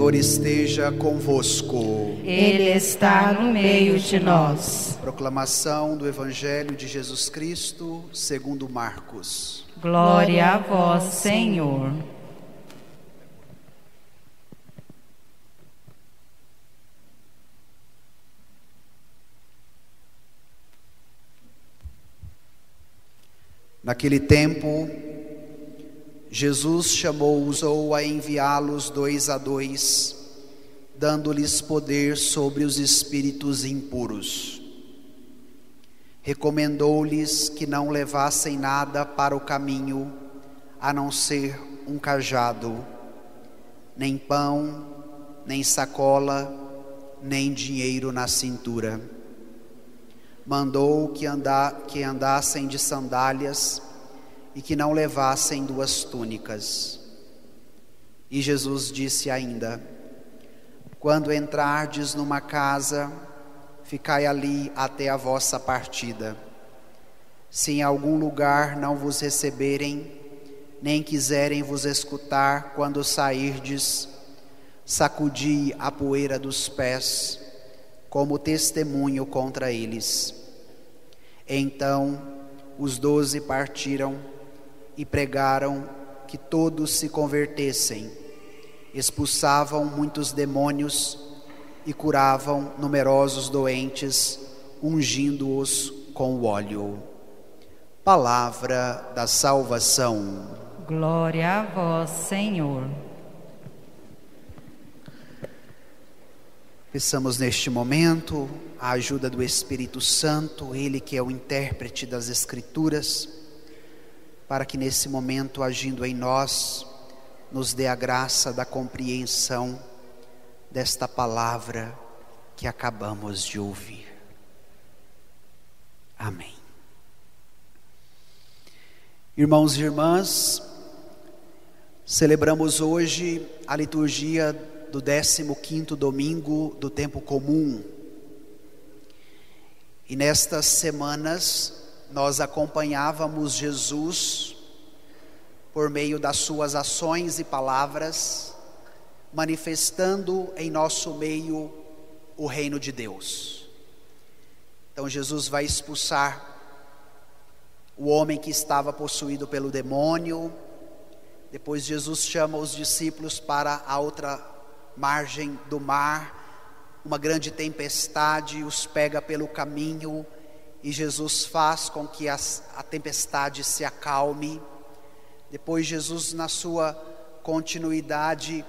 Senhor esteja convosco. Ele está no meio de nós. Proclamação do Evangelho de Jesus Cristo, segundo Marcos. Glória a vós, Senhor. Naquele tempo, Jesus chamou-os a enviá-los 2 a 2, dando-lhes poder sobre os espíritos impuros. Recomendou-lhes que não levassem nada para o caminho, a não ser um cajado, nem pão, nem sacola, nem dinheiro na cintura. Mandou que andassem de sandálias e que não levassem 2 túnicas. E Jesus disse ainda: quando entrardes numa casa, ficai ali até a vossa partida. Se em algum lugar não vos receberem, nem quiserem vos escutar quando sairdes, sacudi a poeira dos pés, como testemunho contra eles. Então os 12 partiram e pregaram que todos se convertessem, expulsavam muitos demônios e curavam numerosos doentes, ungindo-os com o óleo. Palavra da salvação. Glória a vós, Senhor. Peçamos neste momento a ajuda do Espírito Santo, Ele que é o intérprete das Escrituras, para que nesse momento, agindo em nós, nos dê a graça da compreensão desta palavra que acabamos de ouvir. Amém. Irmãos e irmãs, celebramos hoje a liturgia do 15º domingo do tempo comum. E nestas semanas nós acompanhávamos Jesus por meio das suas ações e palavras, manifestando em nosso meio o reino de Deus. Então Jesus vai expulsar o homem que estava possuído pelo demônio. Depois Jesus chama os discípulos para a outra margem do mar. Uma grande tempestade os pega pelo caminho e Jesus faz com que a tempestade se acalme. Depois Jesus, na sua continuidade,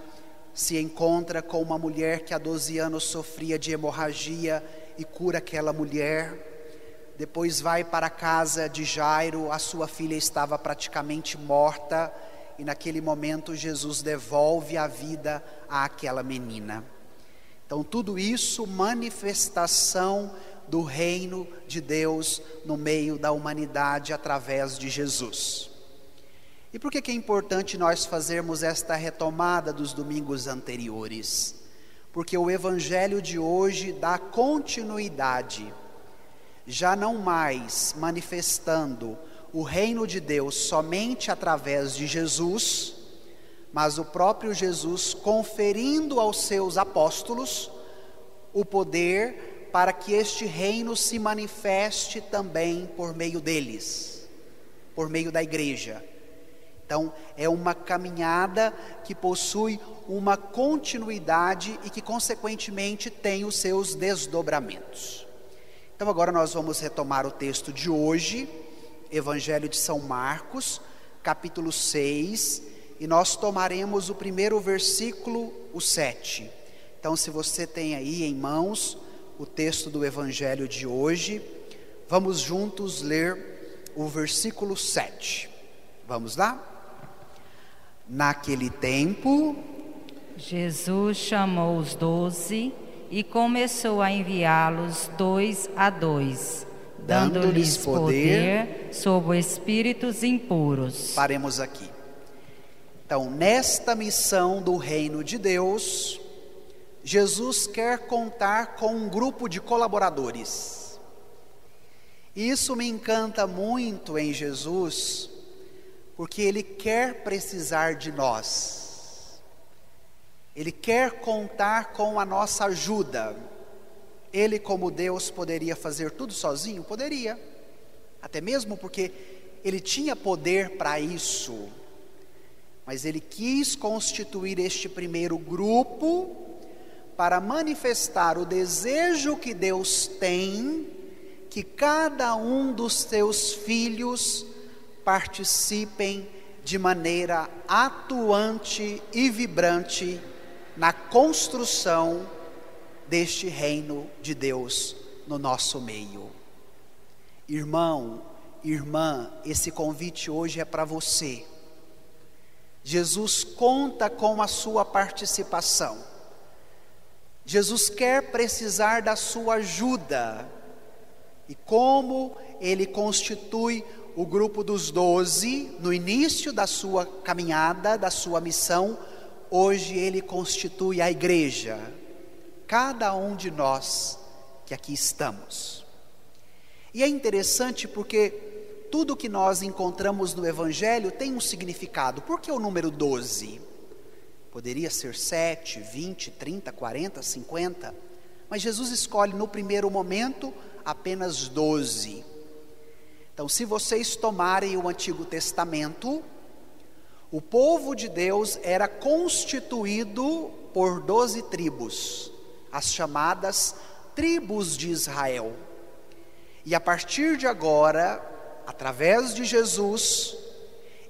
se encontra com uma mulher que há 12 anos sofria de hemorragia e cura aquela mulher. Depois vai para a casa de Jairo, a sua filha estava praticamente morta, e naquele momento Jesus devolve a vida àquela menina. Então tudo isso, manifestação do reino de Deus no meio da humanidade através de Jesus. E por que é importante nós fazermos esta retomada dos domingos anteriores? Porque o Evangelho de hoje dá continuidade, já não mais manifestando o reino de Deus somente através de Jesus, mas o próprio Jesus conferindo aos seus apóstolos o poder para que este reino se manifeste também por meio deles, por meio da igreja. Então é uma caminhada que possui uma continuidade e que consequentemente tem os seus desdobramentos. Então agora nós vamos retomar o texto de hoje, Evangelho de São Marcos, capítulo 6, e nós tomaremos o primeiro versículo, o 7. Então se você tem aí em mãos o texto do Evangelho de hoje, vamos juntos ler o versículo 7. Vamos lá? Naquele tempo, Jesus chamou os 12 e começou a enviá-los 2 a 2, dando-lhes poder sobre espíritos impuros. Paremos aqui. Então, nesta missão do reino de Deus, Jesus quer contar com um grupo de colaboradores. E isso me encanta muito em Jesus, porque Ele quer precisar de nós. Ele quer contar com a nossa ajuda. Ele, como Deus, poderia fazer tudo sozinho? Poderia. Até mesmo porque Ele tinha poder para isso. Mas Ele quis constituir este primeiro grupo para manifestar o desejo que Deus tem que cada um dos seus filhos participem de maneira atuante e vibrante na construção deste reino de Deus no nosso meio. Irmão, irmã, esse convite hoje é para você. Jesus conta com a sua participação. Jesus quer precisar da sua ajuda. E como Ele constitui o grupo dos 12 no início da sua caminhada, da sua missão, hoje Ele constitui a igreja, cada um de nós que aqui estamos. E é interessante porque tudo que nós encontramos no Evangelho tem um significado. Por que o número 12? Poderia ser 7, 20, 30, 40, 50, mas Jesus escolhe no primeiro momento apenas 12. Então, se vocês tomarem o Antigo Testamento, o povo de Deus era constituído por 12 tribos, as chamadas tribos de Israel. E a partir de agora, através de Jesus,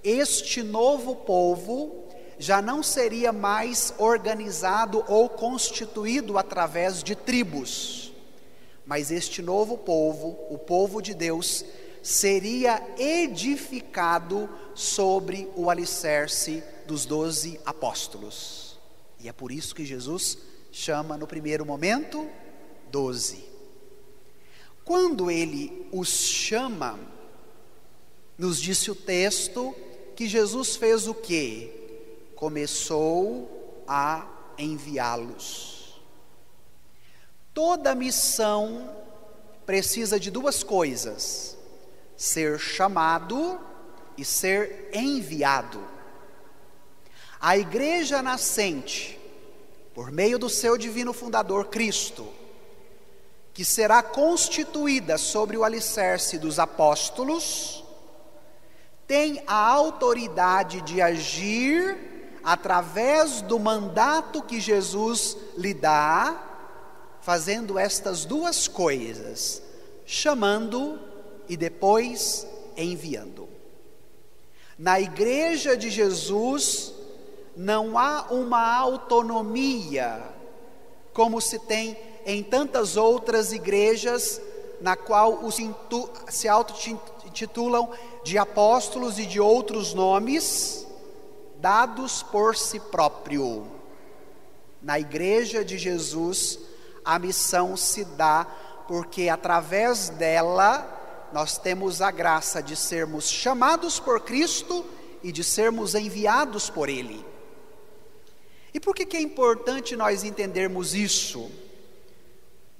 este novo povo já não seria mais organizado ou constituído através de tribos, mas este novo povo, o povo de Deus, seria edificado sobre o alicerce dos 12 apóstolos. E é por isso que Jesus chama no primeiro momento 12. Quando Ele os chama, nos disse o texto que Jesus fez o quê? Começou a enviá-los. Toda missão precisa de duas coisas: ser chamado e ser enviado. A igreja nascente, por meio do seu divino fundador Cristo, que será constituída sobre o alicerce dos apóstolos, tem a autoridade de agir através do mandato que Jesus lhe dá, fazendo estas duas coisas: chamando e depois enviando. Na igreja de Jesus não há uma autonomia como se tem em tantas outras igrejas, na qual se auto-intitulam de apóstolos e de outros nomes dados por si próprio. Na igreja de Jesus a missão se dá porque através dela nós temos a graça de sermos chamados por Cristo e de sermos enviados por Ele. E por que é importante nós entendermos isso?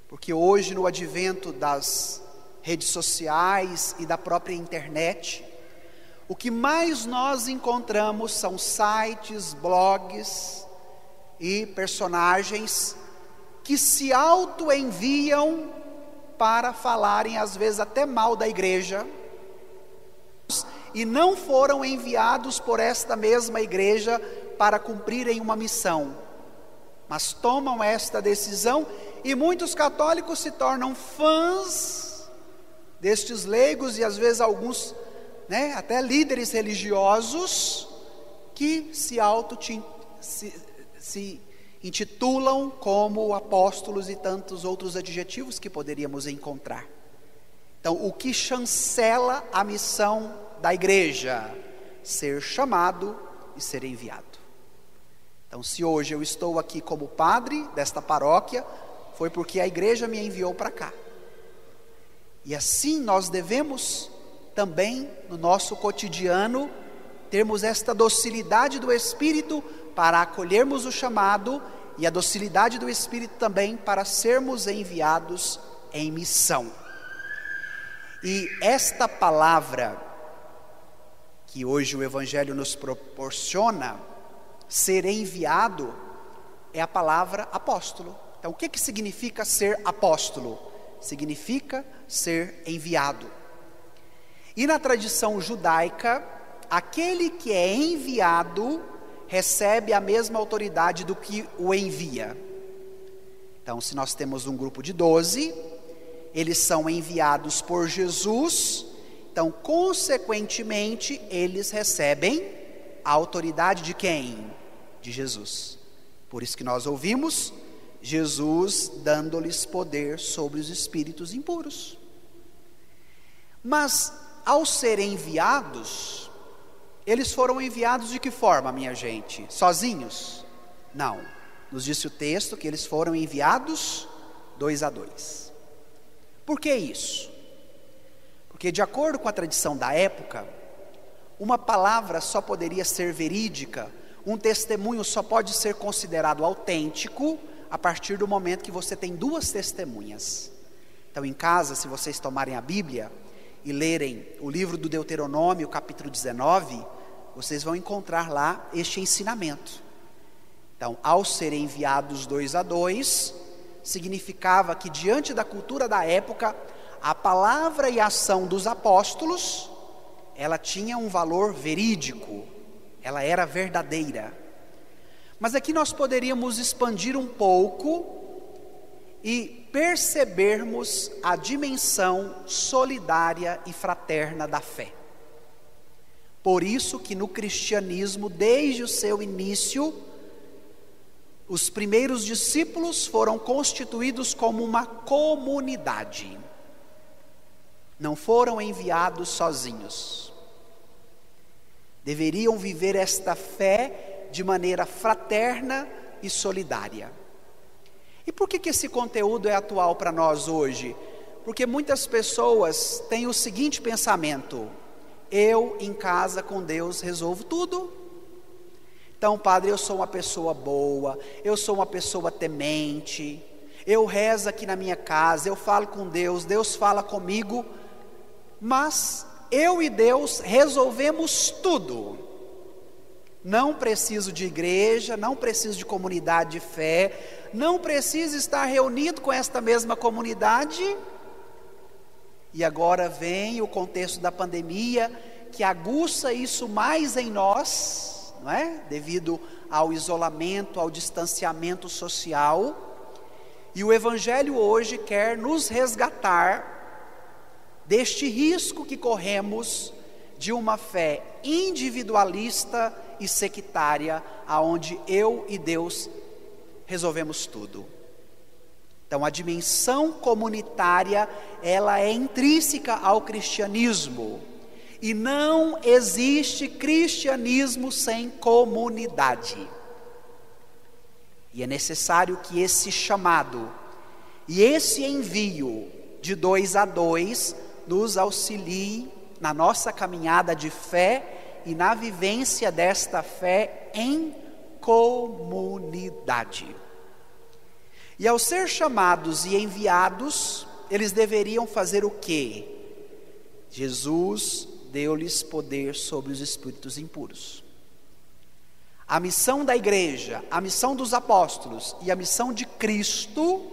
Porque hoje, no advento das redes sociais e da própria internet, o que mais nós encontramos são sites, blogs e personagens que se auto-enviam para falarem às vezes até mal da igreja, e não foram enviados por esta mesma igreja para cumprirem uma missão, mas tomam esta decisão, e muitos católicos se tornam fãs destes leigos, e às vezes alguns, até líderes religiosos, que se intitulam como apóstolos e tantos outros adjetivos que poderíamos encontrar. Então, o que chancela a missão da igreja? Ser chamado e ser enviado. Então, se hoje eu estou aqui como padre desta paróquia, foi porque a igreja me enviou para cá. E assim nós devemos também, no nosso cotidiano, termos esta docilidade do Espírito para acolhermos o chamado, e a docilidade do Espírito também para sermos enviados em missão. E esta palavra que hoje o Evangelho nos proporciona, ser enviado, é a palavra apóstolo. Então, o que significa ser apóstolo? Significa ser enviado. E na tradição judaica, aquele que é enviado recebe a mesma autoridade do que o envia. Então, se nós temos um grupo de 12, eles são enviados por Jesus, então, consequentemente, eles recebem a autoridade de quem? De Jesus. Por isso que nós ouvimos Jesus dando-lhes poder sobre os espíritos impuros. Mas, ao serem enviados, eles foram enviados de que forma, minha gente? Sozinhos? Não. Nos disse o texto que eles foram enviados 2 a 2. Por que isso? Porque, de acordo com a tradição da época, uma palavra só poderia ser verídica, um testemunho só pode ser considerado autêntico a partir do momento que você tem 2 testemunhas. Então, em casa, se vocês tomarem a Bíblia e lerem o livro do Deuteronômio, capítulo 19, vocês vão encontrar lá este ensinamento. Então, ao serem enviados 2 a 2, significava que diante da cultura da época, a palavra e a ação dos apóstolos, ela tinha um valor verídico, ela era verdadeira. Mas aqui nós poderíamos expandir um pouco e percebermos a dimensão solidária e fraterna da fé. Por isso que no cristianismo, desde o seu início, os primeiros discípulos foram constituídos como uma comunidade. Não foram enviados sozinhos. Deveriam viver esta fé de maneira fraterna e solidária. E por que esse conteúdo é atual para nós hoje? Porque muitas pessoas têm o seguinte pensamento: eu em casa com Deus resolvo tudo. Então, padre, eu sou uma pessoa boa, eu sou uma pessoa temente, eu rezo aqui na minha casa, eu falo com Deus, Deus fala comigo, mas eu e Deus resolvemos tudo. Não preciso de igreja, não preciso de comunidade de fé, não preciso estar reunido com esta mesma comunidade. E agora vem o contexto da pandemia, que aguça isso mais em nós, não é? Devido ao isolamento, ao distanciamento social. E o Evangelho hoje quer nos resgatar deste risco que corremos de uma fé individualista e sectária, aonde eu e Deus resolvemos tudo. Então, a dimensão comunitária, ela é intrínseca ao cristianismo. E não existe cristianismo sem comunidade. E é necessário que esse chamado e esse envio de 2 a 2 nos auxilie na nossa caminhada de fé e na vivência desta fé em comunidade. E ao ser chamados e enviados, eles deveriam fazer o quê? Jesus deu-lhes poder sobre os espíritos impuros. A missão da igreja, a missão dos apóstolos e a missão de Cristo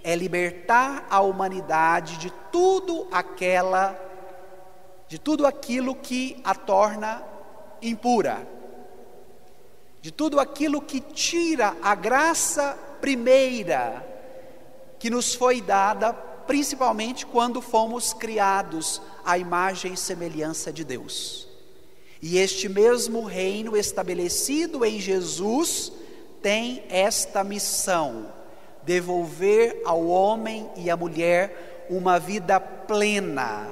é libertar a humanidade de tudo aquilo que a torna impura, de tudo aquilo que tira a graça primeira que nos foi dada, principalmente quando fomos criados à imagem e semelhança de Deus. E este mesmo reino estabelecido em Jesus tem esta missão: devolver ao homem e à mulher uma vida plena,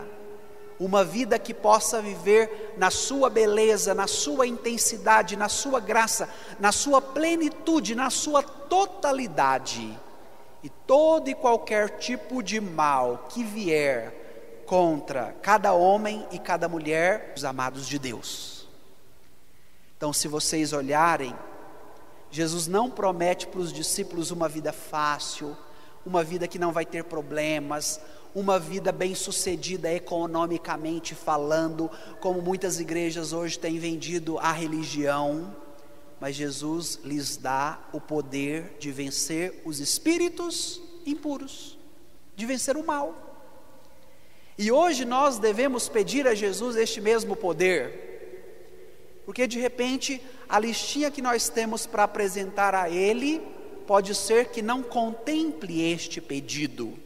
uma vida que possa viver na sua beleza, na sua intensidade, na sua graça, na sua plenitude, na sua totalidade. E todo e qualquer tipo de mal que vier contra cada homem e cada mulher, os amados de Deus. Então, se vocês olharem, Jesus não promete para os discípulos uma vida fácil, uma vida que não vai ter problemas, uma vida bem-sucedida economicamente falando, como muitas igrejas hoje têm vendido a religião. mas Jesus lhes dá o poder de vencer os espíritos impuros, de vencer o mal. E hoje nós devemos pedir a Jesus este mesmo poder, porque de repente a listinha que nós temos para apresentar a Ele pode ser que não contemple este pedido.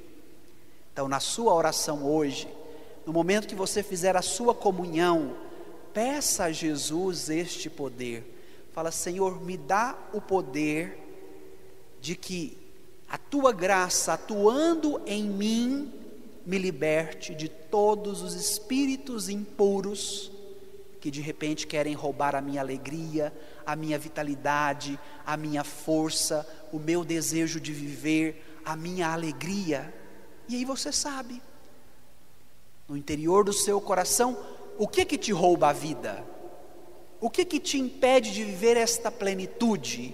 Então, na sua oração hoje, no momento que você fizer a sua comunhão, peça a Jesus este poder. Fala: Senhor, me dá o poder de que a tua graça atuando em mim me liberte de todos os espíritos impuros que de repente querem roubar a minha alegria, a minha vitalidade, a minha força, o meu desejo de viver, a minha alegria. E aí você sabe, no interior do seu coração, o que te rouba a vida? O que te impede de viver esta plenitude?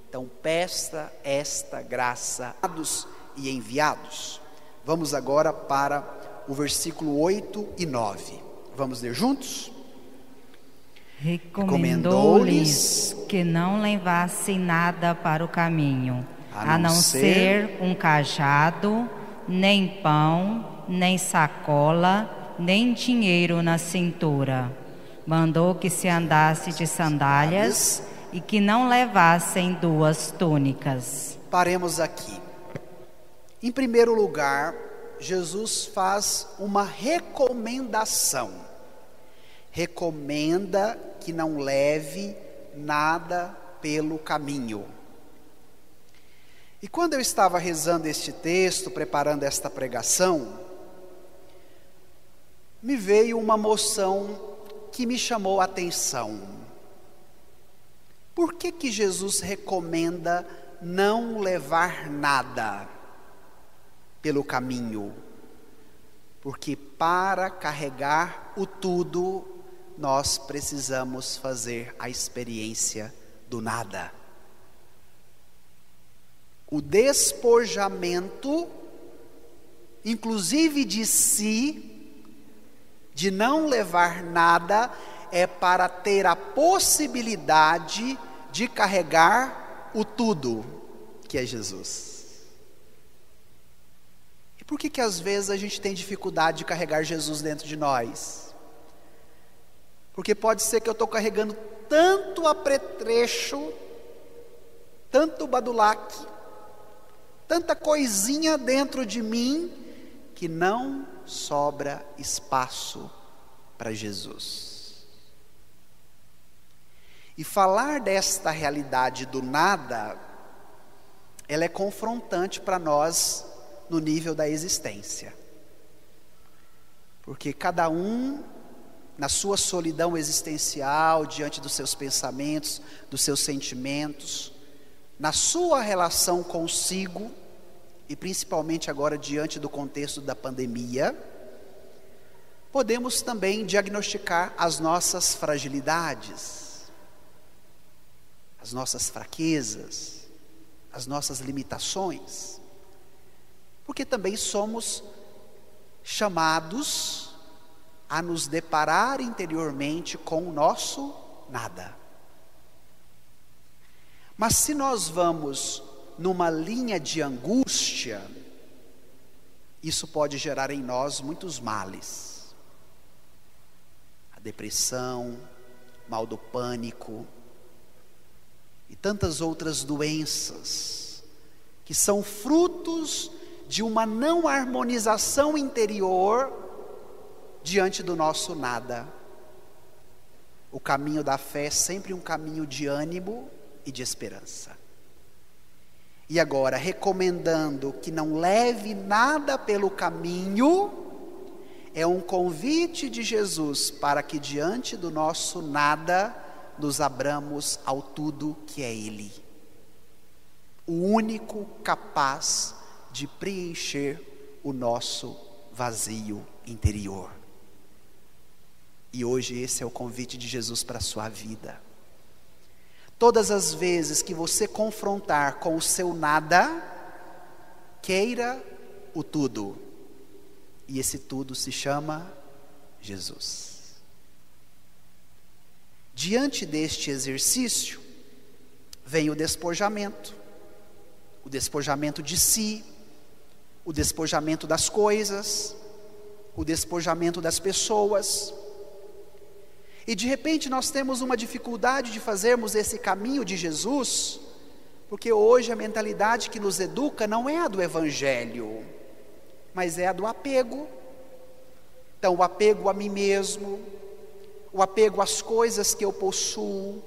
Então peça esta graça e enviados. Vamos agora para o versículo 8 e 9. Vamos ler juntos? Recomendou-lhes que não levassem nada para o caminho, a não ser um cajado, nem pão, nem sacola, nem dinheiro na cintura. Mandou que se andasse de sandálias e que não levassem 2 túnicas. Paremos aqui. Em primeiro lugar, Jesus faz uma recomendação. Recomenda que não leve nada pelo caminho. E quando eu estava rezando este texto, preparando esta pregação, me veio uma moção que me chamou a atenção. Por que Jesus recomenda não levar nada pelo caminho? Porque para carregar o tudo, nós precisamos fazer a experiência do nada. O despojamento, inclusive de si, de não levar nada, é para ter a possibilidade de carregar o tudo, que é Jesus. E por que às vezes a gente tem dificuldade de carregar Jesus dentro de nós? Porque pode ser que eu estou carregando tanto apetrecho, tanto badulaque, tanta coisinha dentro de mim, que não sobra espaço para Jesus. E falar desta realidade do nada, ela é confrontante para nós no nível da existência. Porque cada um, na sua solidão existencial, diante dos seus pensamentos, dos seus sentimentos, na sua relação consigo, e principalmente agora diante do contexto da pandemia, podemos também diagnosticar as nossas fragilidades, as nossas fraquezas, as nossas limitações, porque também somos chamados a nos deparar interiormente com o nosso nada. Mas se nós vamos numa linha de angústia, isso pode gerar em nós muitos males. A depressão, mal do pânico e tantas outras doenças que são frutos de uma não harmonização interior diante do nosso nada. O caminho da fé é sempre um caminho de ânimo e de esperança. E agora, recomendando que não leve nada pelo caminho, é um convite de Jesus para que diante do nosso nada, nos abramos ao tudo que é Ele. O único capaz de preencher o nosso vazio interior. E hoje esse é o convite de Jesus para a sua vida. Todas as vezes que você confrontar com o seu nada, queira o tudo. E esse tudo se chama Jesus. Diante deste exercício, vem o despojamento de si, o despojamento das coisas, o despojamento das pessoas. E de repente nós temos uma dificuldade de fazermos esse caminho de Jesus, porque hoje a mentalidade que nos educa não é a do Evangelho, mas é a do apego. Então, o apego a mim mesmo, o apego às coisas que eu possuo,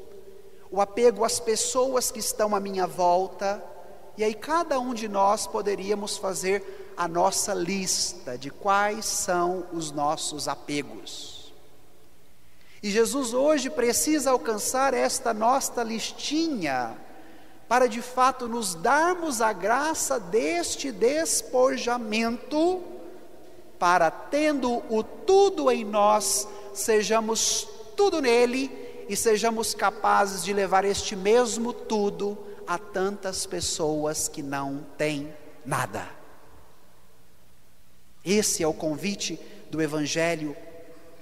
o apego às pessoas que estão à minha volta. E aí cada um de nós poderíamos fazer a nossa lista de quais são os nossos apegos. E Jesus hoje precisa alcançar esta nossa listinha para de fato nos darmos a graça deste despojamento, para, tendo o tudo em nós, sejamos tudo nele e sejamos capazes de levar este mesmo tudo a tantas pessoas que não têm nada. Esse é o convite do Evangelho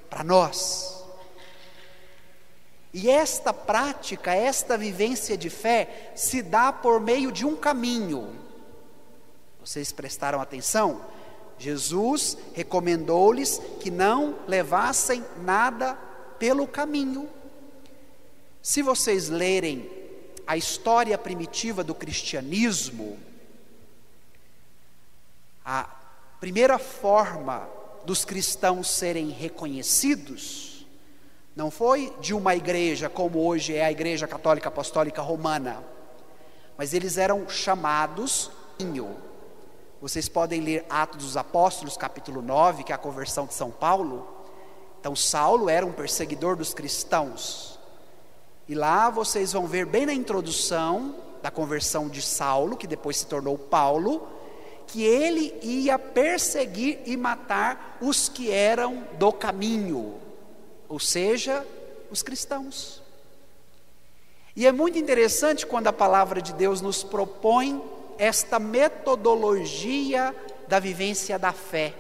para nós. E esta prática, esta vivência de fé, se dá por meio de um caminho. Vocês prestaram atenção? Jesus recomendou-lhes que não levassem nada pelo caminho. Se vocês lerem a história primitiva do cristianismo, a primeira forma dos cristãos serem reconhecidos não foi de uma igreja como hoje é a Igreja Católica Apostólica Romana, mas eles eram chamados. Vocês podem ler Atos dos Apóstolos, capítulo 9, que é a conversão de São Paulo. Então Saulo era um perseguidor dos cristãos, e lá vocês vão ver bem na introdução da conversão de Saulo, que depois se tornou Paulo, que ele ia perseguir e matar os que eram do caminho, ou seja, os cristãos. E é muito interessante quando a palavra de Deus nos propõe esta metodologia da vivência da fé,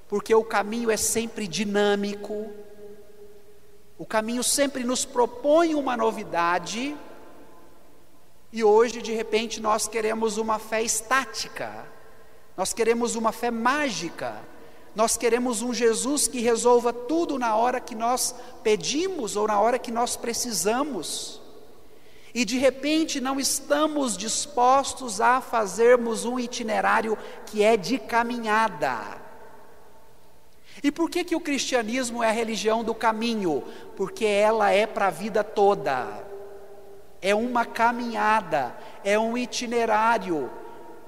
porque o caminho é sempre dinâmico, o caminho sempre nos propõe uma novidade, e hoje de repente nós queremos uma fé estática, nós queremos uma fé mágica, nós queremos um Jesus que resolva tudo na hora que nós pedimos ou na hora que nós precisamos. E de repente não estamos dispostos a fazermos um itinerário que é de caminhada. E por que o cristianismo é a religião do caminho? Porque ela é para a vida toda. É uma caminhada, é um itinerário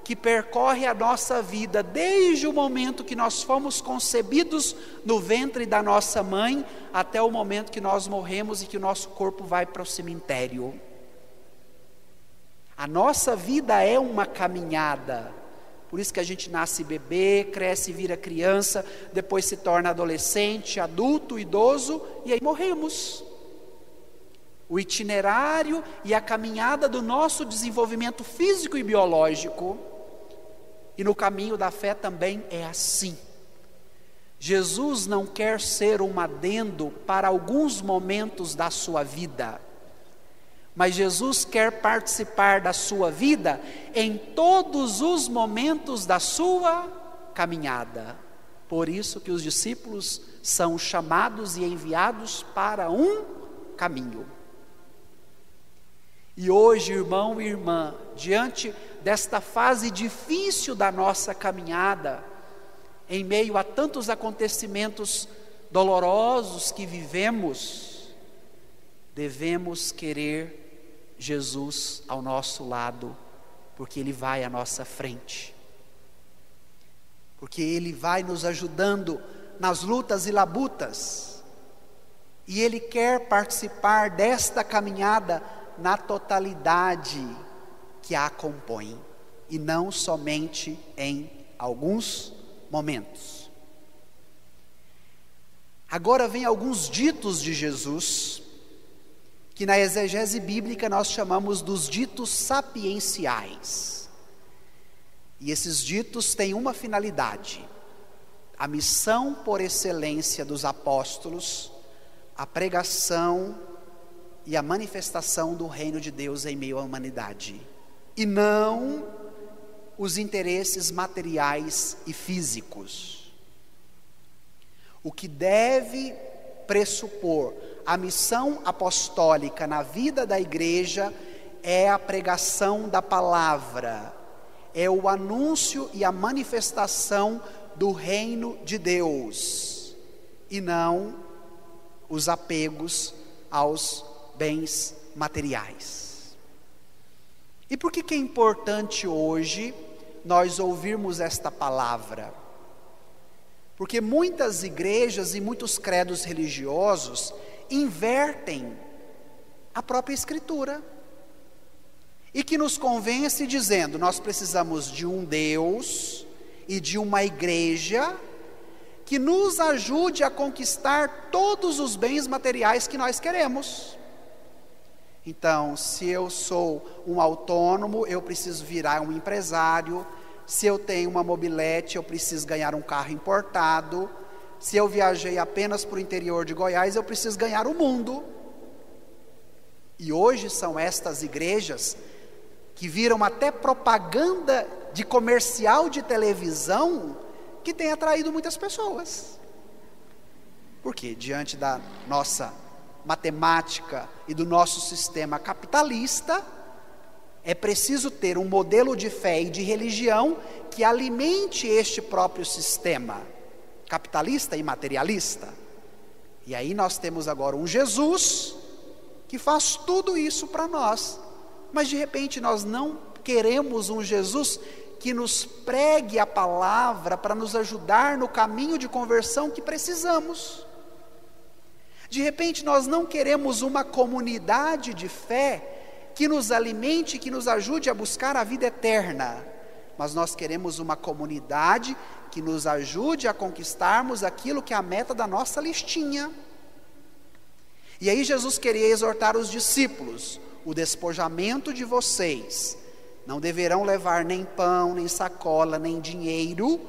que percorre a nossa vida desde o momento que nós fomos concebidos no ventre da nossa mãe até o momento que nós morremos e que o nosso corpo vai para o cemitério. A nossa vida é uma caminhada, por isso que a gente nasce bebê, cresce e vira criança, depois se torna adolescente, adulto, idoso e aí morremos. O itinerário e a caminhada do nosso desenvolvimento físico e biológico, e no caminho da fé também é assim. Jesus não quer ser um adendo para alguns momentos da sua vida, mas Jesus quer participar da sua vida em todos os momentos da sua caminhada. Por isso que os discípulos são chamados e enviados para um caminho. E hoje, irmão e irmã, diante desta fase difícil da nossa caminhada, em meio a tantos acontecimentos dolorosos que vivemos, devemos querer Jesus ao nosso lado, porque Ele vai à nossa frente, porque Ele vai nos ajudando nas lutas e labutas, e Ele quer participar desta caminhada na totalidade que a compõe, e não somente em alguns momentos. Agora vem alguns ditos de Jesus, que na exegese bíblica nós chamamos dos ditos sapienciais. E esses ditos têm uma finalidade: a missão por excelência dos apóstolos, a pregação e a manifestação do reino de Deus em meio à humanidade, e não os interesses materiais e físicos. O que deve pressupor a missão apostólica na vida da igreja é a pregação da palavra, é o anúncio e a manifestação do reino de Deus, e não os apegos aos bens materiais. E por que é importante hoje nós ouvirmos esta palavra? Porque muitas igrejas e muitos credos religiosos invertem a própria Escritura, e que nos convence dizendo: nós precisamos de um Deus e de uma igreja que nos ajude a conquistar todos os bens materiais que nós queremos. Então, se eu sou um autônomo, eu preciso virar um empresário. Se eu tenho uma mobilete, eu preciso ganhar um carro importado. Se eu viajei apenas para o interior de Goiás, eu preciso ganhar o mundo. E hoje são estas igrejas que viram até propaganda de comercial de televisão que tem atraído muitas pessoas. Porque diante da nossa matemática e do nosso sistema capitalista, é preciso ter um modelo de fé e de religião que alimente este próprio sistema capitalista e materialista. E aí nós temos agora um Jesus que faz tudo isso para nós. Mas de repente nós não queremos um Jesus que nos pregue a palavra para nos ajudar no caminho de conversão que precisamos. De repente nós não queremos uma comunidade de fé que nos alimente, que nos ajude a buscar a vida eterna, mas nós queremos uma comunidade que nos ajude a conquistarmos aquilo que é a meta da nossa listinha. E aí Jesus queria exortar os discípulos: o despojamento de vocês, não deverão levar nem pão, nem sacola, nem dinheiro,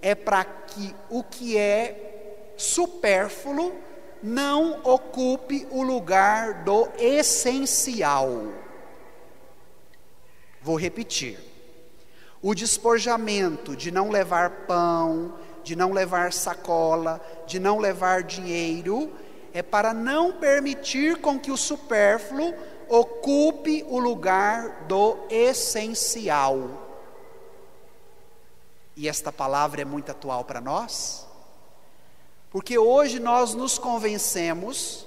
é para que o que é supérfluo não ocupe o lugar do essencial. Vou repetir: o despojamento de não levar pão, de não levar sacola, de não levar dinheiro, é para não permitir com que o supérfluo ocupe o lugar do essencial. E esta palavra é muito atual para nós, porque hoje nós nos convencemos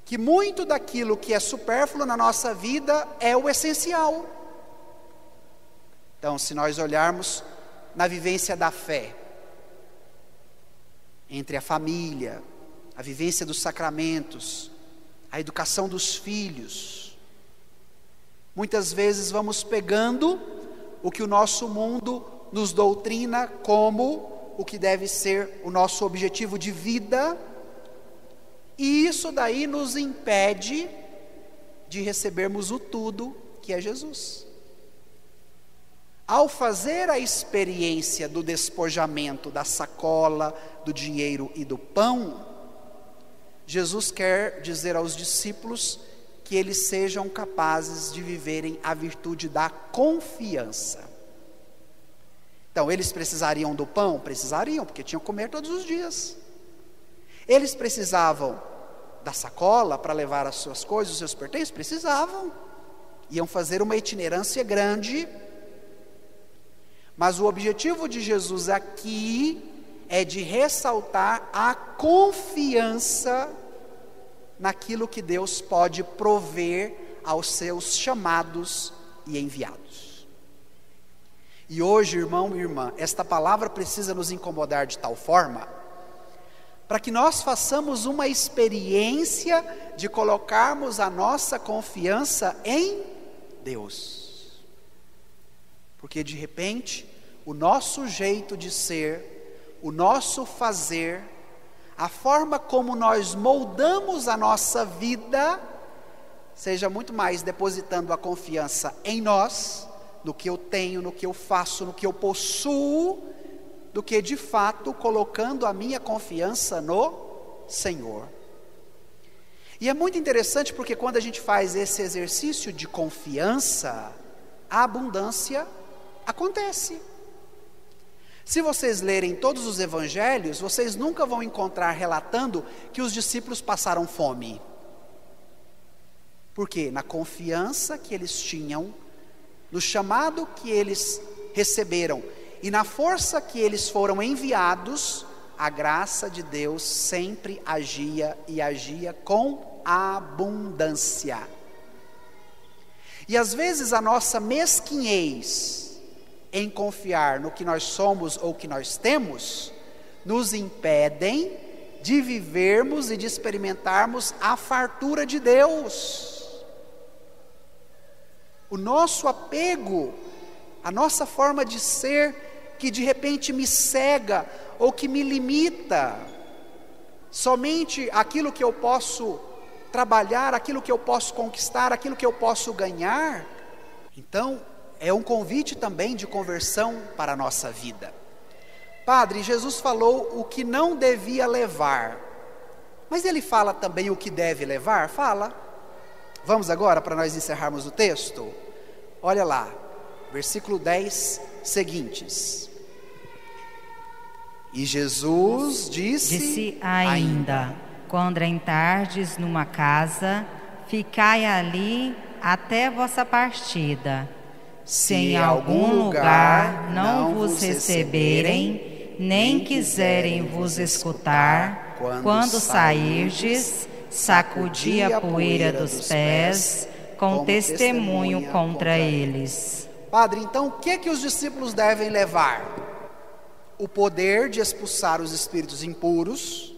que muito daquilo que é supérfluo na nossa vida é o essencial. Então, se nós olharmos na vivência da fé, entre a família, a vivência dos sacramentos, a educação dos filhos, muitas vezes vamos pegando o que o nosso mundo nos doutrina como o que deve ser o nosso objetivo de vida, e isso daí nos impede de recebermos o tudo que é Jesus. Ao fazer a experiência do despojamento da sacola, do dinheiro e do pão, Jesus quer dizer aos discípulos que eles sejam capazes de viverem a virtude da confiança. Então, eles precisariam do pão? Precisariam, porque tinham que comer todos os dias. Eles precisavam da sacola para levar as suas coisas, os seus pertences? Precisavam. Iam fazer uma itinerância grande. Mas o objetivo de Jesus aqui é de ressaltar a confiança naquilo que Deus pode prover aos seus chamados e enviados. E hoje, irmão e irmã, esta palavra precisa nos incomodar de tal forma, para que nós façamos uma experiência de colocarmos a nossa confiança em Deus. Porque de repente, o nosso jeito de ser, o nosso fazer, a forma como nós moldamos a nossa vida, seja muito mais depositando a confiança em nós, no que eu tenho, no que eu faço, no que eu possuo, do que de fato colocando a minha confiança no Senhor. E é muito interessante porque quando a gente faz esse exercício de confiança, a abundância acontece. Se vocês lerem todos os evangelhos, vocês nunca vão encontrar relatando que os discípulos passaram fome. Por quê? Na confiança que eles tinham, no chamado que eles receberam e na força que eles foram enviados, a graça de Deus sempre agia e agia com abundância. E às vezes a nossa mesquinhez em confiar no que nós somos ou que nós temos, nos impedem de vivermos e de experimentarmos a fartura de Deus. O nosso apego, a nossa forma de ser, que de repente me cega ou que me limita, somente aquilo que eu posso trabalhar, aquilo que eu posso conquistar, aquilo que eu posso ganhar. Então, é um convite também de conversão para a nossa vida. Padre, Jesus falou o que não devia levar, mas ele fala também o que deve levar? Fala. Vamos agora para nós encerrarmos o texto? Olha lá, versículo 10 seguintes. E Jesus disse ainda, quando entrardes numa casa, ficai ali até vossa partida. Se em algum lugar não vos receberem, nem quiserem vos escutar, quando sairdes, sacudi a poeira dos pés, com testemunho contra eles. Padre, então o que os discípulos devem levar? O poder de expulsar os espíritos impuros,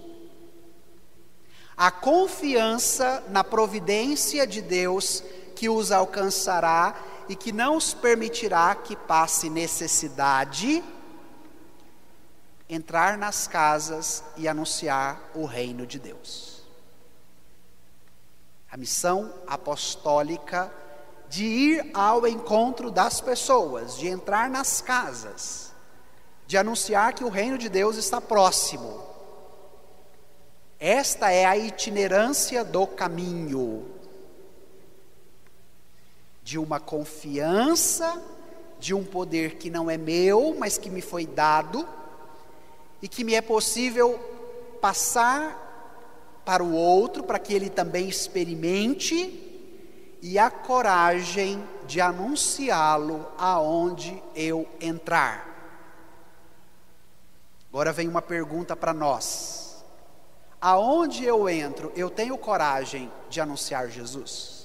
a confiança na providência de Deus que os alcançará e que não os permitirá que passe necessidade, entrar nas casas e anunciar o reino de Deus. A missão apostólica de ir ao encontro das pessoas, de entrar nas casas, de anunciar que o reino de Deus está próximo. Esta é a itinerância do caminho, de uma confiança, de um poder que não é meu, mas que me foi dado, e que me é possível passar para o outro, para que ele também experimente, e a coragem de anunciá-lo aonde eu entrar. Agora vem uma pergunta para nós: aonde eu entro, eu tenho coragem de anunciar Jesus?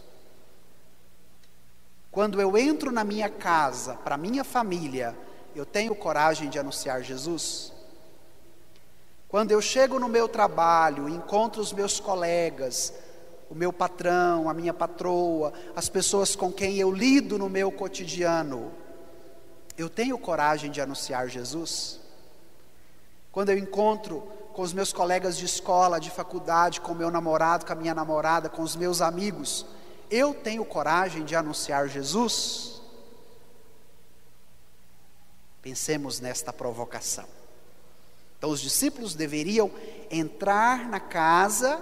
Quando eu entro na minha casa, para minha família, eu tenho coragem de anunciar Jesus? Quando eu chego no meu trabalho, encontro os meus colegas, o meu patrão, a minha patroa, as pessoas com quem eu lido no meu cotidiano, eu tenho coragem de anunciar Jesus? Quando eu encontro com os meus colegas de escola, de faculdade, com o meu namorado, com a minha namorada, com os meus amigos, eu tenho coragem de anunciar Jesus? Pensemos nesta provocação. Então os discípulos deveriam entrar na casa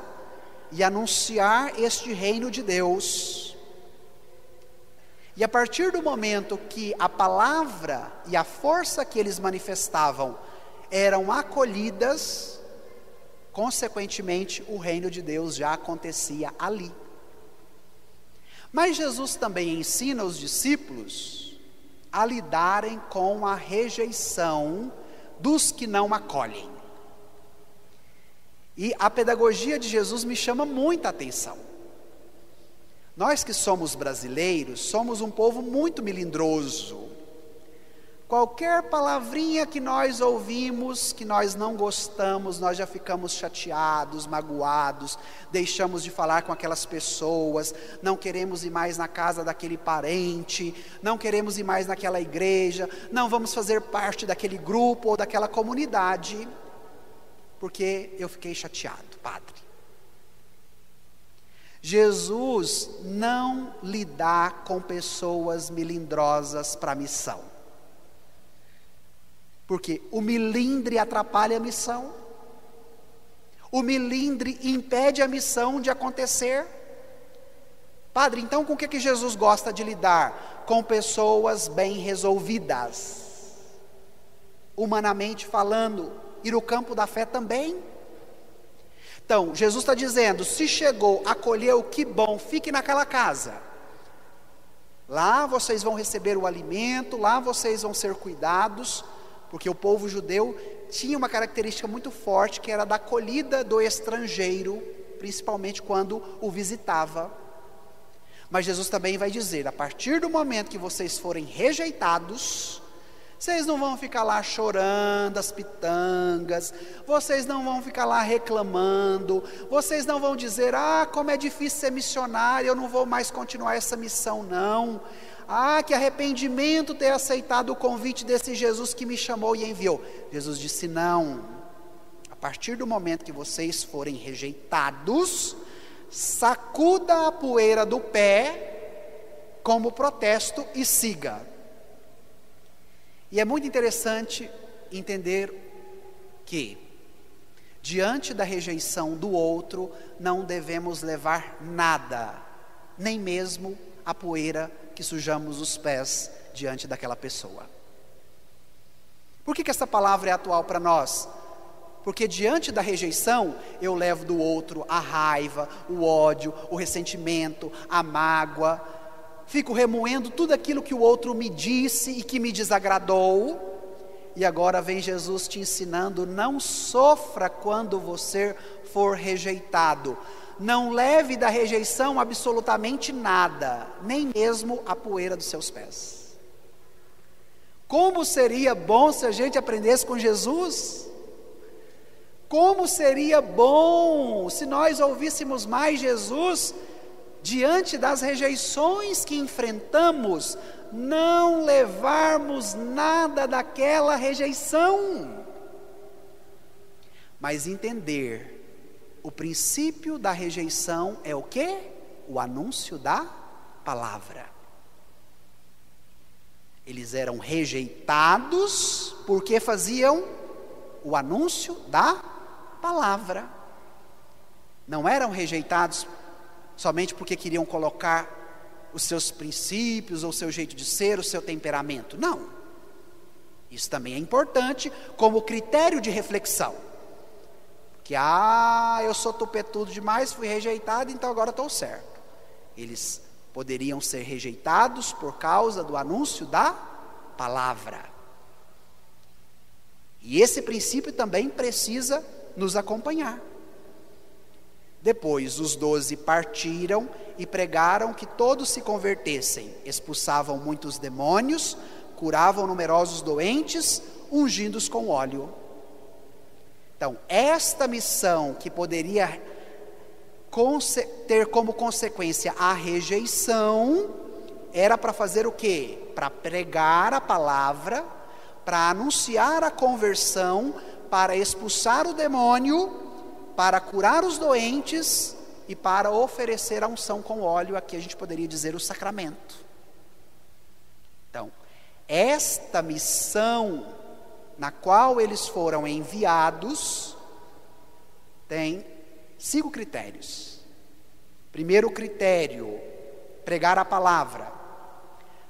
e anunciar este reino de Deus. E a partir do momento que a palavra e a força que eles manifestavam eram acolhidas, consequentemente o reino de Deus já acontecia ali. Mas Jesus também ensina os discípulos a lidarem com a rejeição dos que não acolhem. E a pedagogia de Jesus me chama muita atenção. Nós que somos brasileiros, somos um povo muito melindroso. Qualquer palavrinha que nós ouvimos, que nós não gostamos, nós já ficamos chateados, magoados, deixamos de falar com aquelas pessoas, não queremos ir mais na casa daquele parente, não queremos ir mais naquela igreja, não vamos fazer parte daquele grupo ou daquela comunidade, porque eu fiquei chateado, padre. Jesus não lidar com pessoas melindrosas para a missão. Porque o milindre atrapalha a missão. O melindre impede a missão de acontecer. Padre, então com o que Jesus gosta de lidar? Com pessoas bem resolvidas, humanamente falando, e no campo da fé também. Então, Jesus está dizendo, se chegou, acolheu, que bom, fique naquela casa. Lá vocês vão receber o alimento, lá vocês vão ser cuidados, porque o povo judeu tinha uma característica muito forte, que era da acolhida do estrangeiro, principalmente quando o visitava. Mas Jesus também vai dizer, a partir do momento que vocês forem rejeitados, vocês não vão ficar lá chorando as pitangas, vocês não vão ficar lá reclamando, vocês não vão dizer, como é difícil ser missionário, eu não vou mais continuar essa missão não. Que arrependimento ter aceitado o convite desse Jesus que me chamou e enviou. Jesus disse, não, a partir do momento que vocês forem rejeitados, sacuda a poeira do pé como protesto e siga. E é muito interessante entender que, diante da rejeição do outro, não devemos levar nada, nem mesmo a poeira que sujamos os pés diante daquela pessoa. Por que essa palavra é atual para nós? Porque diante da rejeição, eu levo do outro a raiva, o ódio, o ressentimento, a mágoa, fico remoendo tudo aquilo que o outro me disse e que me desagradou, e agora vem Jesus te ensinando, não sofra quando você for rejeitado, não leve da rejeição absolutamente nada, nem mesmo a poeira dos seus pés. Como seria bom se a gente aprendesse com Jesus? Como seria bom se nós ouvíssemos mais Jesus, diante das rejeições que enfrentamos, não levarmos nada daquela rejeição, mas entender o princípio da rejeição é o quê? O anúncio da palavra. Eles eram rejeitados porque faziam o anúncio da palavra. Não eram rejeitados somente porque queriam colocar os seus princípios, ou o seu jeito de ser, o seu temperamento. Não. Isso também é importante como critério de reflexão. Que, eu sou tupetudo demais, fui rejeitado, então agora estou certo. Eles poderiam ser rejeitados por causa do anúncio da palavra. E esse princípio também precisa nos acompanhar. Depois os 12 partiram e pregaram que todos se convertessem, expulsavam muitos demônios, curavam numerosos doentes, ungindo-os com óleo. Então, esta missão que poderia ter como consequência a rejeição, era para fazer o quê? Para pregar a palavra, para anunciar a conversão, para expulsar o demônio, para curar os doentes e para oferecer a unção com óleo, aqui a gente poderia dizer o sacramento. Então, esta missão na qual eles foram enviados, tem 5 critérios. Primeiro critério, pregar a palavra.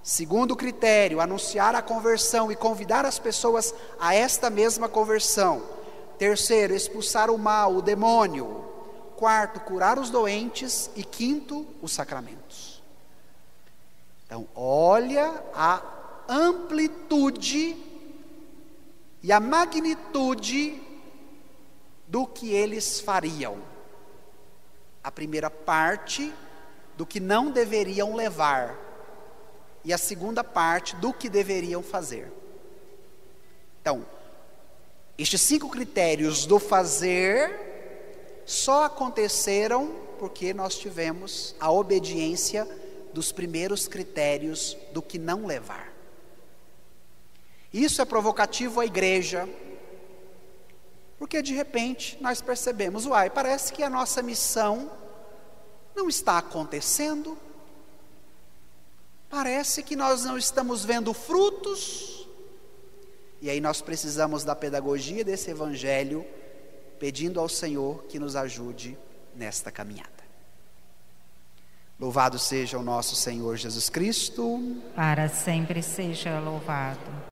Segundo critério, anunciar a conversão e convidar as pessoas a esta mesma conversão. Terceiro, expulsar o mal, o demônio. Quarto, curar os doentes. E quinto, os sacramentos. Então, olha a amplitude e a magnitude do que eles fariam. A primeira parte do que não deveriam levar, e a segunda parte do que deveriam fazer. Então, estes 5 critérios do fazer só aconteceram porque nós tivemos a obediência dos primeiros critérios do que não levar. Isso é provocativo à igreja, porque de repente nós percebemos, parece que a nossa missão não está acontecendo, parece que nós não estamos vendo frutos, e aí nós precisamos da pedagogia desse evangelho pedindo ao Senhor que nos ajude nesta caminhada. Louvado seja o nosso Senhor Jesus Cristo. Para sempre seja louvado.